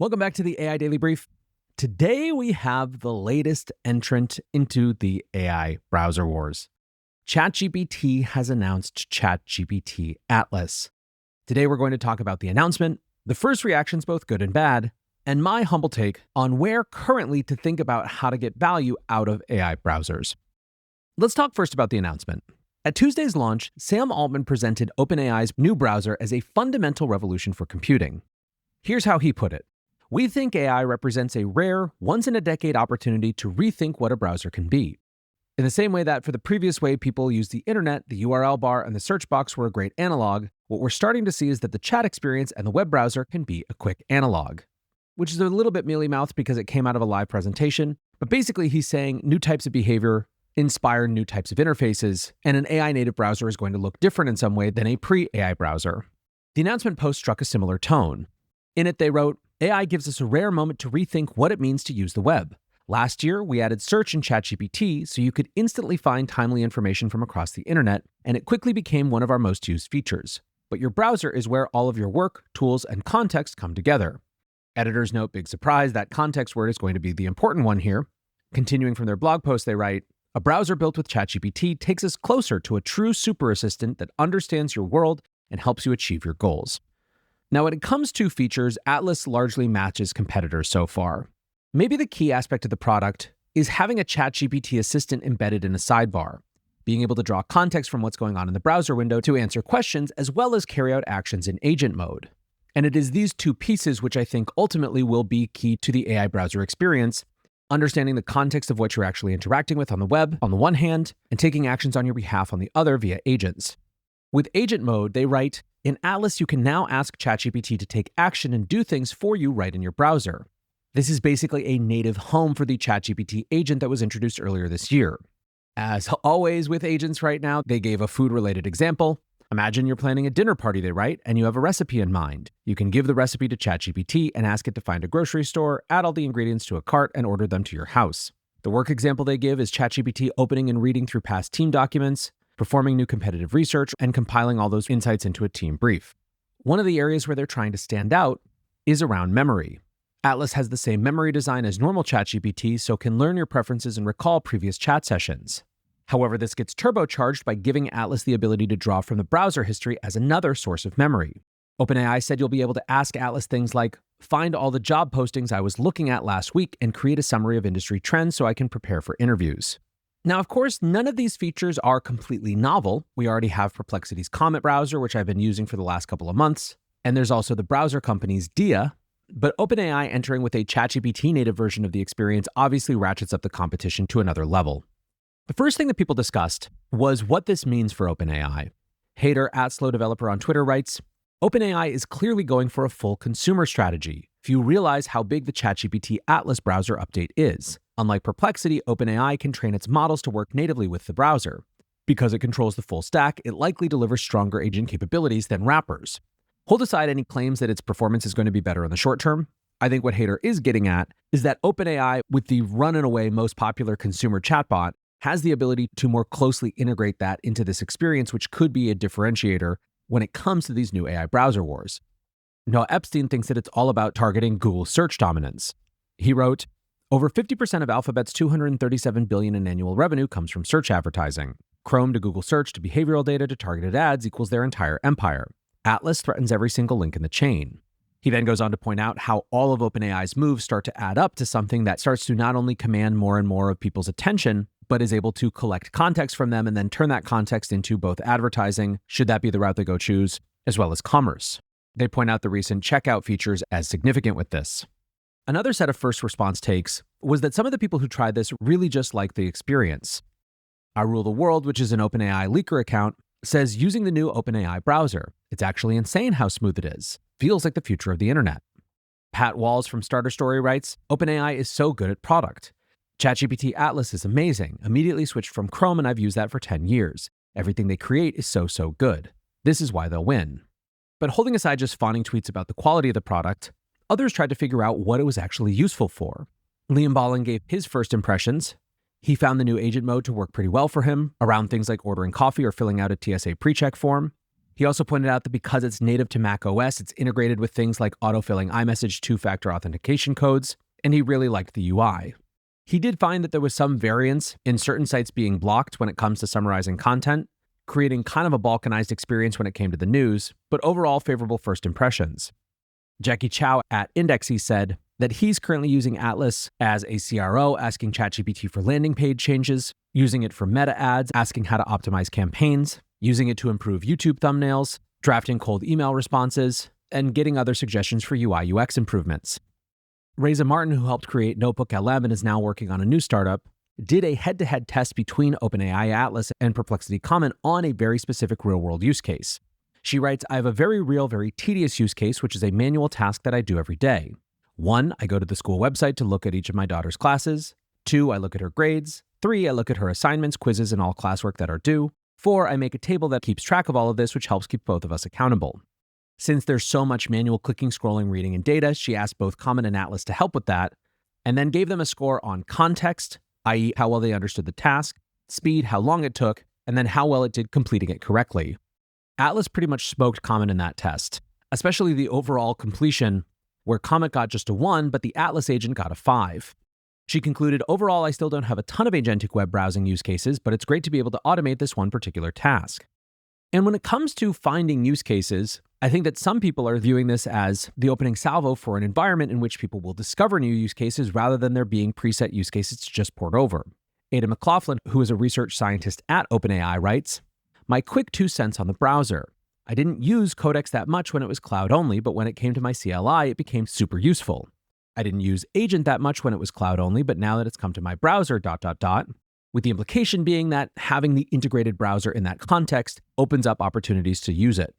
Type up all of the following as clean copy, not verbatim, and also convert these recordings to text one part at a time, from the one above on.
Welcome back to the AI Daily Brief. Today we have the latest entrant into the AI browser wars. ChatGPT has announced ChatGPT Atlas. Today we're going to talk about the announcement, the first reactions, both good and bad, and my humble take on where currently to think about how to get value out of AI browsers. Let's talk first about the announcement. At Tuesday's launch, Sam Altman presented OpenAI's new browser as a fundamental revolution for computing. Here's how he put it. We think AI represents a rare, once-in-a-decade opportunity to rethink what a browser can be. In the same way that for the previous way people used the internet, the URL bar and the search box were a great analog, what we're starting to see is that the chat experience and the web browser can be a quick analog. Which is a little bit mealy-mouthed because it came out of a live presentation, but basically he's saying new types of behavior inspire new types of interfaces, and an AI-native browser is going to look different in some way than a pre-AI browser. The announcement post struck a similar tone. In it, they wrote, AI gives us a rare moment to rethink what it means to use the web. Last year, we added search in ChatGPT so you could instantly find timely information from across the internet, and it quickly became one of our most used features. But your browser is where all of your work, tools, and context come together. Editors note, big surprise, that context word is going to be the important one here. Continuing from their blog post, they write, a browser built with ChatGPT takes us closer to a true super assistant that understands your world and helps you achieve your goals. Now, when it comes to features, Atlas largely matches competitors so far. Maybe the key aspect of the product is having a ChatGPT assistant embedded in a sidebar, being able to draw context from what's going on in the browser window to answer questions, as well as carry out actions in agent mode. And it is these two pieces which I think ultimately will be key to the AI browser experience, understanding the context of what you're actually interacting with on the web on the one hand, and taking actions on your behalf on the other via agents. With agent mode, they write, in Atlas, you can now ask ChatGPT to take action and do things for you right in your browser. This is basically a native home for the ChatGPT agent that was introduced earlier this year. As always with agents right now, they gave a food-related example. Imagine you're planning a dinner party, they write, and you have a recipe in mind. You can give the recipe to ChatGPT and ask it to find a grocery store, add all the ingredients to a cart, and order them to your house. The work example they give is ChatGPT opening and reading through past team documents, performing new competitive research, and compiling all those insights into a team brief. One of the areas where they're trying to stand out is around memory. Atlas has the same memory design as normal ChatGPT, so can learn your preferences and recall previous chat sessions. However, this gets turbocharged by giving Atlas the ability to draw from the browser history as another source of memory. OpenAI said you'll be able to ask Atlas things like, find all the job postings I was looking at last week and create a summary of industry trends so I can prepare for interviews. Now, of course, none of these features are completely novel. We already have Perplexity's Comet browser, which I've been using for the last couple of months. And there's also the browser company's Dia. But OpenAI entering with a ChatGPT native version of the experience obviously ratchets up the competition to another level. The first thing that people discussed was what this means for OpenAI. Hater @slowdeveloper on Twitter writes, OpenAI is clearly going for a full consumer strategy. If you realize how big the ChatGPT Atlas browser update is. Unlike Perplexity, OpenAI can train its models to work natively with the browser. Because it controls the full stack, it likely delivers stronger agent capabilities than wrappers. Hold aside any claims that its performance is going to be better in the short term. I think what Hater is getting at is that OpenAI, with the run-and-away most popular consumer chatbot, has the ability to more closely integrate that into this experience, which could be a differentiator when it comes to these new AI browser wars. Noah Epstein thinks that it's all about targeting Google search dominance. He wrote, over 50% of Alphabet's $237 billion in annual revenue comes from search advertising. Chrome to Google search to behavioral data to targeted ads equals their entire empire. Atlas threatens every single link in the chain. He then goes on to point out how all of OpenAI's moves start to add up to something that starts to not only command more and more of people's attention, but is able to collect context from them and then turn that context into both advertising, should that be the route they go choose, as well as commerce. They point out the recent checkout features as significant with this. Another set of first response takes was that some of the people who tried this really just liked the experience. I Rule the World, which is an OpenAI leaker account, says using the new OpenAI browser, it's actually insane how smooth it is. Feels like the future of the internet. Pat Walls from Starter Story writes, OpenAI is so good at product. ChatGPT Atlas is amazing. Immediately switched from Chrome and I've used that for 10 years. Everything they create is so good. This is why they'll win. But holding aside just fawning tweets about the quality of the product, others tried to figure out what it was actually useful for. Liam Ballin gave his first impressions. He found the new agent mode to work pretty well for him around things like ordering coffee or filling out a TSA pre-check form. He also pointed out that because it's native to Mac OS, it's integrated with things like autofilling iMessage two-factor authentication codes, and he really liked the UI. He did find that there was some variance in certain sites being blocked when it comes to summarizing content, creating kind of a balkanized experience when it came to the news, but overall favorable first impressions. Jackie Chow at Indexy said that he's currently using Atlas as a CRO, asking ChatGPT for landing page changes, using it for meta ads, asking how to optimize campaigns, using it to improve YouTube thumbnails, drafting cold email responses, and getting other suggestions for UI UX improvements. Reza Martin, who helped create Notebook LM and is now working on a new startup, did a head-to-head test between OpenAI Atlas and Perplexity Comment on a very specific real-world use case. She writes, I have a very real, very tedious use case, which is a manual task that I do every day. 1, I go to the school website to look at each of my daughter's classes. 2, I look at her grades. 3, I look at her assignments, quizzes, and all classwork that are due. 4, I make a table that keeps track of all of this, which helps keep both of us accountable. Since there's so much manual clicking, scrolling, reading, and data, she asked both Comment and Atlas to help with that, and then gave them a score on context, i.e. how well they understood the task, speed, how long it took, and then how well it did completing it correctly. Atlas pretty much smoked Comment in that test, especially the overall completion, where Comment got just a 1, but the Atlas agent got a 5. She concluded, overall, I still don't have a ton of agentic web browsing use cases, but it's great to be able to automate this one particular task. And when it comes to finding use cases, I think that some people are viewing this as the opening salvo for an environment in which people will discover new use cases rather than there being preset use cases to just port over. Ada McLaughlin, who is a research scientist at OpenAI, writes, my quick 2 cents on the browser. I didn't use Codex that much when it was cloud only, but when it came to my CLI, it became super useful. I didn't use Agent that much when it was cloud only, but now that it's come to my browser, with the implication being that having the integrated browser in that context opens up opportunities to use it.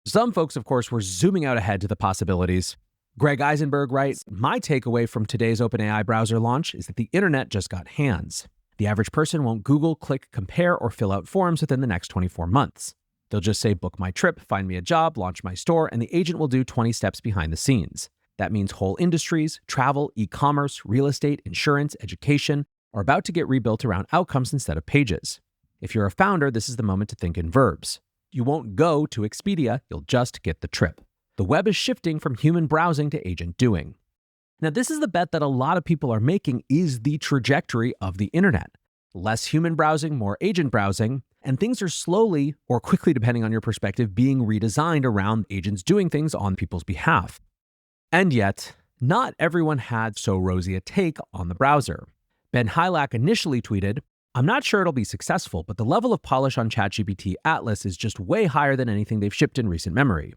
Some folks, of course, were zooming out ahead to the possibilities. Greg Eisenberg writes, my takeaway from today's OpenAI browser launch is that the internet just got hands. The average person won't Google, click, compare, or fill out forms within the next 24 months. They'll just say, book my trip, find me a job, launch my store, and the agent will do 20 steps behind the scenes. That means whole industries, travel, e-commerce, real estate, insurance, education, are about to get rebuilt around outcomes instead of pages. If you're a founder, this is the moment to think in verbs. You won't go to Expedia, you'll just get the trip. The web is shifting from human browsing to agent doing. Now, this is the bet that a lot of people are making is the trajectory of the internet. Less human browsing, more agent browsing, and things are slowly, or quickly depending on your perspective, being redesigned around agents doing things on people's behalf. And yet, not everyone had so rosy a take on the browser. Ben Hilak initially tweeted, I'm not sure it'll be successful, but the level of polish on ChatGPT Atlas is just way higher than anything they've shipped in recent memory.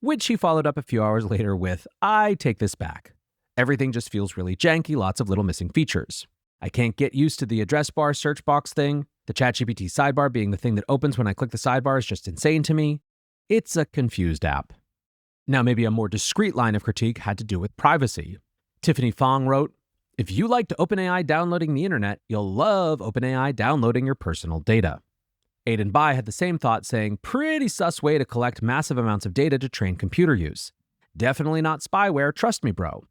Which he followed up a few hours later with, I take this back. Everything just feels really janky, lots of little missing features. I can't get used to the address bar search box thing. The ChatGPT sidebar being the thing that opens when I click the sidebar is just insane to me. It's a confused app. Now, maybe a more discreet line of critique had to do with privacy. Tiffany Fong wrote, if you liked OpenAI downloading the internet, you'll love OpenAI downloading your personal data. Aidan Bai had the same thought, saying, pretty sus way to collect massive amounts of data to train computer use. Definitely not spyware, trust me, bro.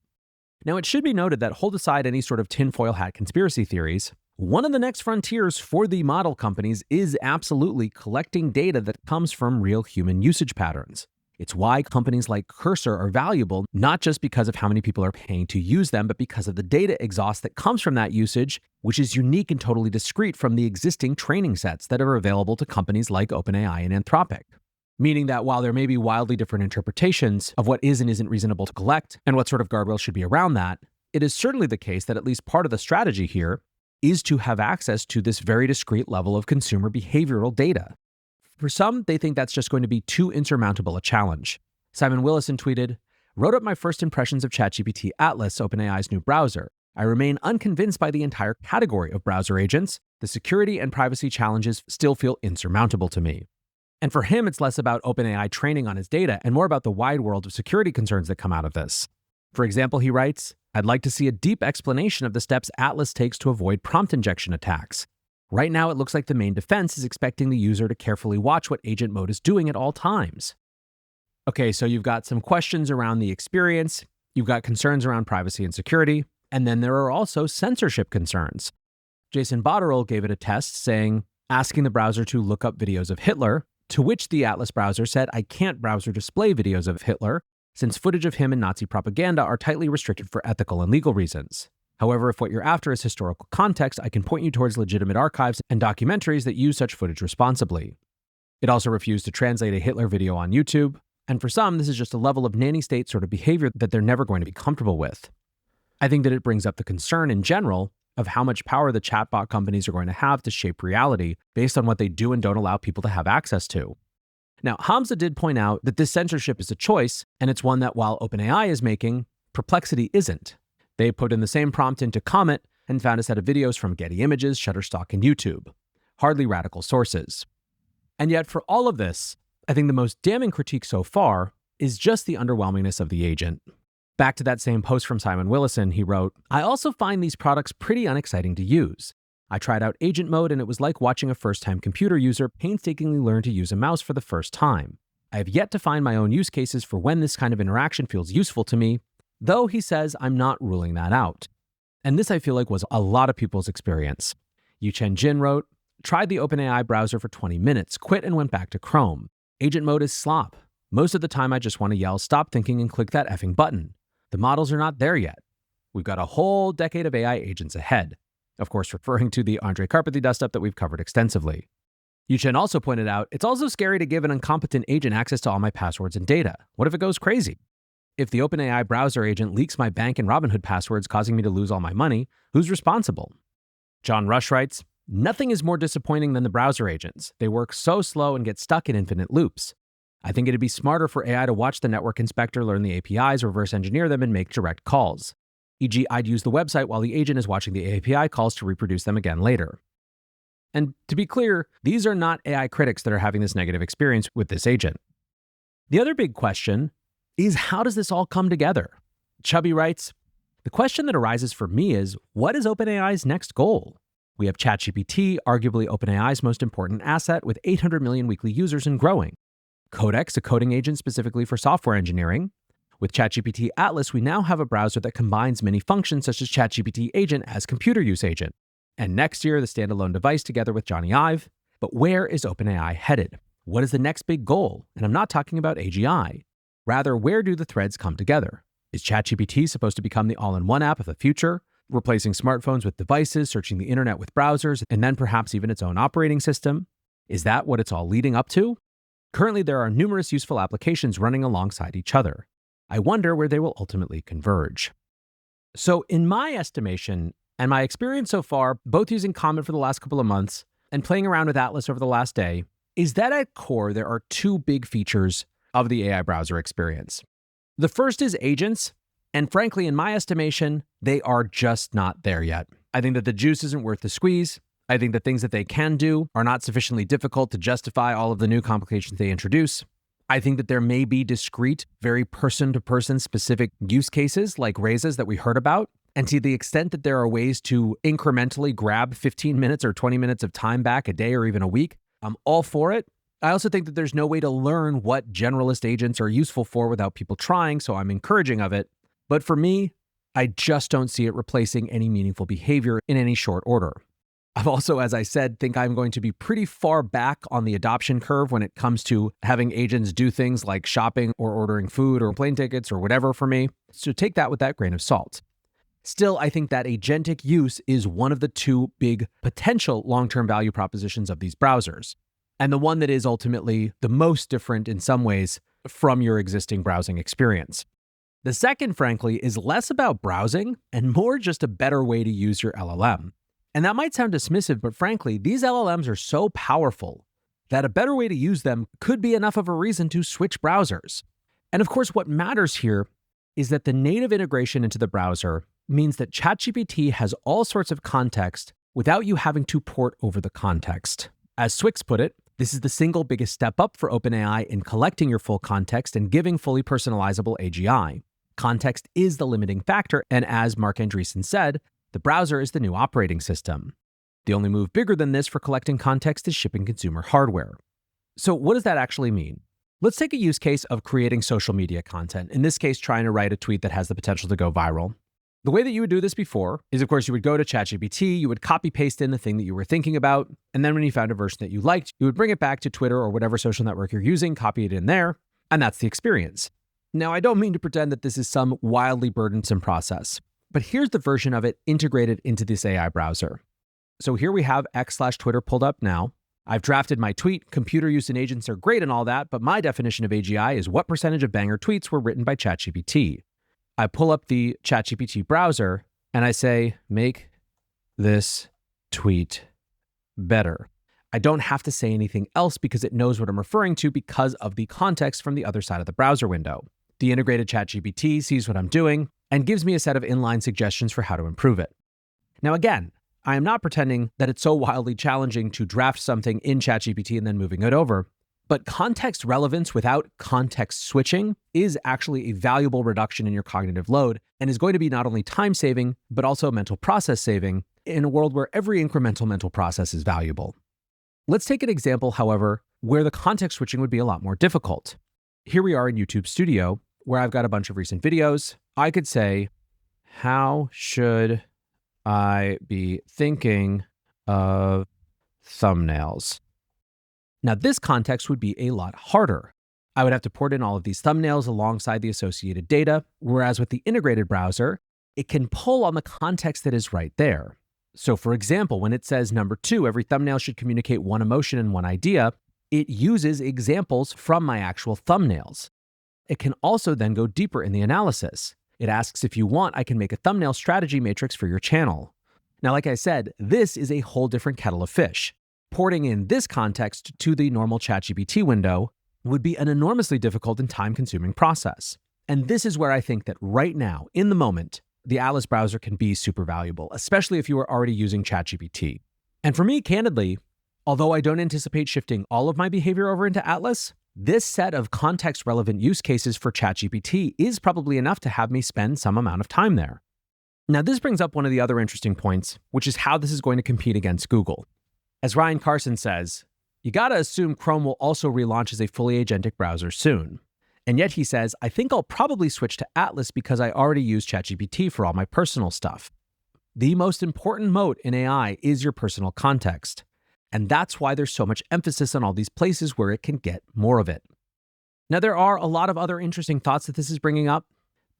Now, it should be noted that hold aside any sort of tinfoil hat conspiracy theories, one of the next frontiers for the model companies is absolutely collecting data that comes from real human usage patterns. It's why companies like Cursor are valuable, not just because of how many people are paying to use them, but because of the data exhaust that comes from that usage, which is unique and totally discrete from the existing training sets that are available to companies like OpenAI and Anthropic. Meaning that while there may be wildly different interpretations of what is and isn't reasonable to collect and what sort of guardrails should be around that, it is certainly the case that at least part of the strategy here is to have access to this very discrete level of consumer behavioral data. For some, they think that's just going to be too insurmountable a challenge. Simon Willison tweeted, wrote up my first impressions of ChatGPT Atlas, OpenAI's new browser. I remain unconvinced by the entire category of browser agents. The security and privacy challenges still feel insurmountable to me. And for him, it's less about OpenAI training on his data and more about the wide world of security concerns that come out of this. For example, he writes, I'd like to see a deep explanation of the steps Atlas takes to avoid prompt injection attacks. Right now, it looks like the main defense is expecting the user to carefully watch what agent mode is doing at all times. Okay, so you've got some questions around the experience, you've got concerns around privacy and security, and then there are also censorship concerns. Jason Botterill gave it a test saying, asking the browser to look up videos of Hitler, To which the Atlas browser said, I can't browse or display videos of Hitler, since footage of him and Nazi propaganda are tightly restricted for ethical and legal reasons. However, if what you're after is historical context, I can point you towards legitimate archives and documentaries that use such footage responsibly. It also refused to translate a Hitler video on YouTube, and for some, this is just a level of nanny state sort of behavior that they're never going to be comfortable with. I think that it brings up the concern in general of how much power the chatbot companies are going to have to shape reality based on what they do and don't allow people to have access to. Now, Hamza did point out that this censorship is a choice, and it's one that while OpenAI is making, Perplexity isn't. They put in the same prompt into Comet and found a set of videos from Getty Images, Shutterstock, and YouTube. Hardly radical sources. And yet, for all of this, I think the most damning critique so far is just the underwhelmingness of the agent. Back to that same post from Simon Willison, he wrote, I also find these products pretty unexciting to use. I tried out agent mode and it was like watching a first-time computer user painstakingly learn to use a mouse for the first time. I have yet to find my own use cases for when this kind of interaction feels useful to me, though he says I'm not ruling that out. And this I feel like was a lot of people's experience. Yuchen Jin wrote, tried the OpenAI browser for 20 minutes, quit and went back to Chrome. Agent mode is slop. Most of the time I just want to yell, stop thinking and click that effing button. The models are not there yet. We've got a whole decade of AI agents ahead. Of course, referring to the Andre Carpathy dust-up that we've covered extensively. Yuchen also pointed out, it's also scary to give an incompetent agent access to all my passwords and data. What if it goes crazy? If the OpenAI browser agent leaks my bank and Robinhood passwords causing me to lose all my money, who's responsible? John Rush writes, nothing is more disappointing than the browser agents. They work so slow and get stuck in infinite loops. I think it'd be smarter for AI to watch the network inspector learn the APIs, reverse engineer them, and make direct calls. E.g., I'd use the website while the agent is watching the API calls to reproduce them again later. And to be clear, these are not AI critics that are having this negative experience with this agent. The other big question is, how does this all come together? Chubby writes, the question that arises for me is, what is OpenAI's next goal? We have ChatGPT, arguably OpenAI's most important asset, with 800 million weekly users and growing. Codex, a coding agent specifically for software engineering. With ChatGPT Atlas, we now have a browser that combines many functions such as ChatGPT Agent as computer use agent. And next year, the standalone device together with Johnny Ive. But where is OpenAI headed? What is the next big goal? And I'm not talking about AGI. Rather, where do the threads come together? Is ChatGPT supposed to become the all-in-one app of the future, replacing smartphones with devices, searching the internet with browsers, and then perhaps even its own operating system? Is that what it's all leading up to? Currently, there are numerous useful applications running alongside each other. I wonder where they will ultimately converge. So in my estimation, and my experience so far, both using Comet for the last couple of months and playing around with Atlas over the last day, is that at core, there are two big features of the AI browser experience. The first is agents, and frankly, in my estimation, they are just not there yet. I think that the juice isn't worth the squeeze. I think the things that they can do are not sufficiently difficult to justify all of the new complications they introduce. I think that there may be discrete, very person-to-person specific use cases like raises that we heard about. And to the extent that there are ways to incrementally grab 15 minutes or 20 minutes of time back a day or even a week, I'm all for it. I also think that there's no way to learn what generalist agents are useful for without people trying, so I'm encouraging of it. But for me, I just don't see it replacing any meaningful behavior in any short order. I've also, as I said, think I'm going to be pretty far back on the adoption curve when it comes to having agents do things like shopping or ordering food or plane tickets or whatever for me. So take that with that grain of salt. Still, I think that agentic use is one of the two big potential long-term value propositions of these browsers, and the one that is ultimately the most different in some ways from your existing browsing experience. The second, frankly, is less about browsing and more just a better way to use your LLM. And that might sound dismissive, but frankly, these LLMs are so powerful that a better way to use them could be enough of a reason to switch browsers. And of course, what matters here is that the native integration into the browser means that ChatGPT has all sorts of context without you having to port over the context. As Swix put it, this is the single biggest step up for OpenAI in collecting your full context and giving fully personalizable AGI. Context is the limiting factor, and as Mark Andreessen said, the browser is the new operating system. The only move bigger than this for collecting context is shipping consumer hardware. So what does that actually mean? Let's take a use case of creating social media content, in this case, trying to write a tweet that has the potential to go viral. The way that you would do this before is, of course, you would go to ChatGPT, you would copy paste in the thing that you were thinking about, and then when you found a version that you liked, you would bring it back to Twitter or whatever social network you're using, copy it in there, and that's the experience. Now, I don't mean to pretend that this is some wildly burdensome process, but here's the version of it integrated into this AI browser. So here we have x/Twitter pulled up now. I've drafted my tweet. Computer use and agents are great and all that, but my definition of AGI is what percentage of banger tweets were written by ChatGPT. I pull up the ChatGPT browser and I say, make this tweet better. I don't have to say anything else because it knows what I'm referring to because of the context from the other side of the browser window. The integrated ChatGPT sees what I'm doing and gives me a set of inline suggestions for how to improve it. Now, again, I am not pretending that it's so wildly challenging to draft something in ChatGPT and then moving it over. But context relevance without context switching is actually a valuable reduction in your cognitive load and is going to be not only time saving, but also mental process saving in a world where every incremental mental process is valuable. Let's take an example, however, where the context switching would be a lot more difficult. Here we are in YouTube Studio, where I've got a bunch of recent videos. I could say, how should I be thinking of thumbnails? Now, this context would be a lot harder. I would have to port in all of these thumbnails alongside the associated data, whereas with the integrated browser, it can pull on the context that is right there. So for example, when it says number 2, every thumbnail should communicate one emotion and one idea, it uses examples from my actual thumbnails. It can also then go deeper in the analysis. It asks if you want, I can make a thumbnail strategy matrix for your channel. Now, like I said, this is a whole different kettle of fish. Porting in this context to the normal ChatGPT window would be an enormously difficult and time-consuming process. And this is where I think that right now, in the moment, the Atlas browser can be super valuable, especially if you are already using ChatGPT. And for me, candidly, although I don't anticipate shifting all of my behavior over into Atlas, this set of context-relevant use cases for ChatGPT is probably enough to have me spend some amount of time there. Now, this brings up one of the other interesting points, which is how this is going to compete against Google. As Ryan Carson says, you gotta assume Chrome will also relaunch as a fully agentic browser soon. And yet he says, I think I'll probably switch to Atlas because I already use ChatGPT for all my personal stuff. The most important moat in AI is your personal context. And that's why there's so much emphasis on all these places where it can get more of it. Now, there are a lot of other interesting thoughts that this is bringing up.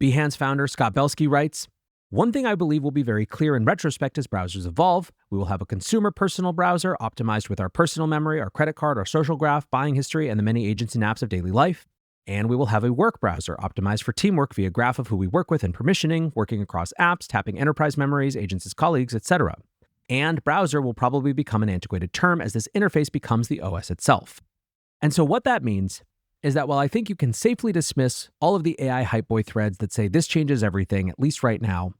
Behance founder Scott Belsky writes, one thing I believe will be very clear in retrospect as browsers evolve, we will have a consumer personal browser optimized with our personal memory, our credit card, our social graph, buying history, and the many agents and apps of daily life. And we will have a work browser optimized for teamwork via graph of who we work with and permissioning, working across apps, tapping enterprise memories, agents as colleagues, etc. And browser will probably become an antiquated term as this interface becomes the OS itself. And so what that means is that while I think you can safely dismiss all of the AI hype boy threads that say this changes everything, at least right now,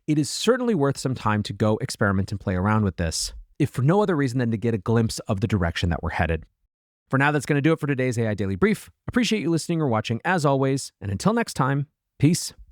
it is certainly worth some time to go experiment and play around with this, if for no other reason than to get a glimpse of the direction that we're headed. For now, that's going to do it for today's AI Daily Brief. Appreciate you listening or watching as always, and until next time, peace.